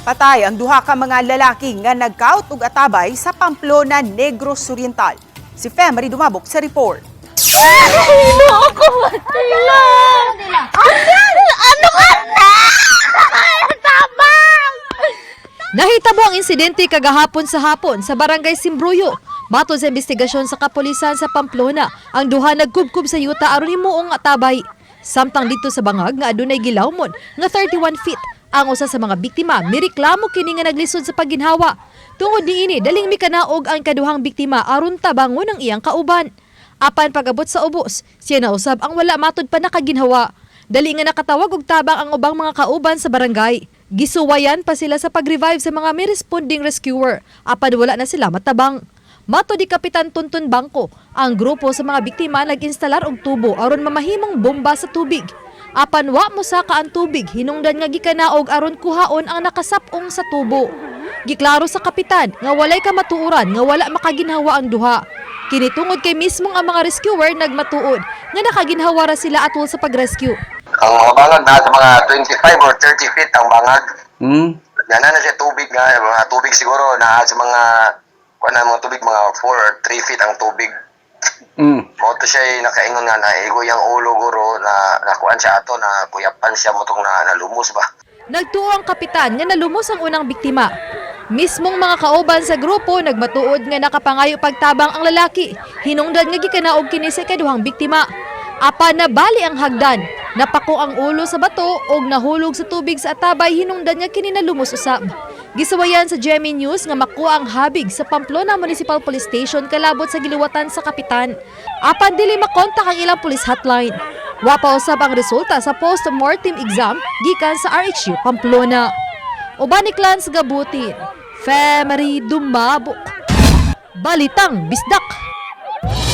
Patay ang duha ka mga lalaki nga nagkaut og atabay sa Pamplona, Negros Oriental. Si Femery dumabok sa report. Ano ako matila? Ano ka na? Tabang! Nahitabo ang insidente kagahapon sa hapon sa barangay Simbruyo. Matod sa investigasyon sa kapulisan sa Pamplona, ang duha nagkubkub sa yuta aron himuong atabay. Samtang dito sa bangag nga adunay gilawmon nga 31 feet. Ang usa sa mga biktima mireklamo kini nga naglisod sa pagginhawa. Tungod niini daling mikanaog ang kaduhang biktima aron tabangon ang iyang kauban. Apan pag-abot sa ubos, siya nausab ang wala matod pa nakaginhawa. Dali nga nakatawag og tabang ang ubang mga kauban sa barangay. Gisuwayan pa sila sa pag-revive sa mga may responding rescuer. Apan wala na sila matabang. Matod di Kapitan Tuntun Bangko, ang grupo sa mga biktima nag-instalar og tubo aron mamahimong bomba sa tubig. Apan wa mo saka ang tubig, hinungdan nga gikanaog aron kuhaon ang nakasapong sa tubo. Giklaro sa kapitan nga walay kamatuoran nga wala makaginhawa ang duha. Kini tungod kay mismong ang mga rescuer nagmatuod nga nakaginhawa ra sila atol sa pag-rescue. Ang mga bangag na sa mga 25 or 30 feet ang bangag. Yan na siya tubig nga, mga tubig siguro na sa mga mga tubig mga 4 or 3 feet ang tubig. Moto siya nakaingon nga na igo yung ulo guro na nakuan siya ato na kuyapan siya motong na nalumos ba. Nagtuo ang kapitan nga nalumos ang unang biktima. Mismong mga kauban sa grupo nagmatuod nga nakapangayo pagtabang ang lalaki. Hinungdan nga gikanaog kini sa ikaduhang biktima. Apan nabali ang hagdan, napako ang ulo sa bato og nahulog sa tubig sa atabay hinungdan nga kini nalumos usab. Gisuwayan sa GMA News nga makuha ang habig sa Pamplona Municipal Police Station kalabot sa giluwatan sa kapitan. Apan dili makontak ang ilang police hotline. Wa pa usab ang resulta sa post-mortem exam gikan sa RHU Pamplona. Uban ni Clans Gabutin, Femery dumabok. Balitang Bisdak.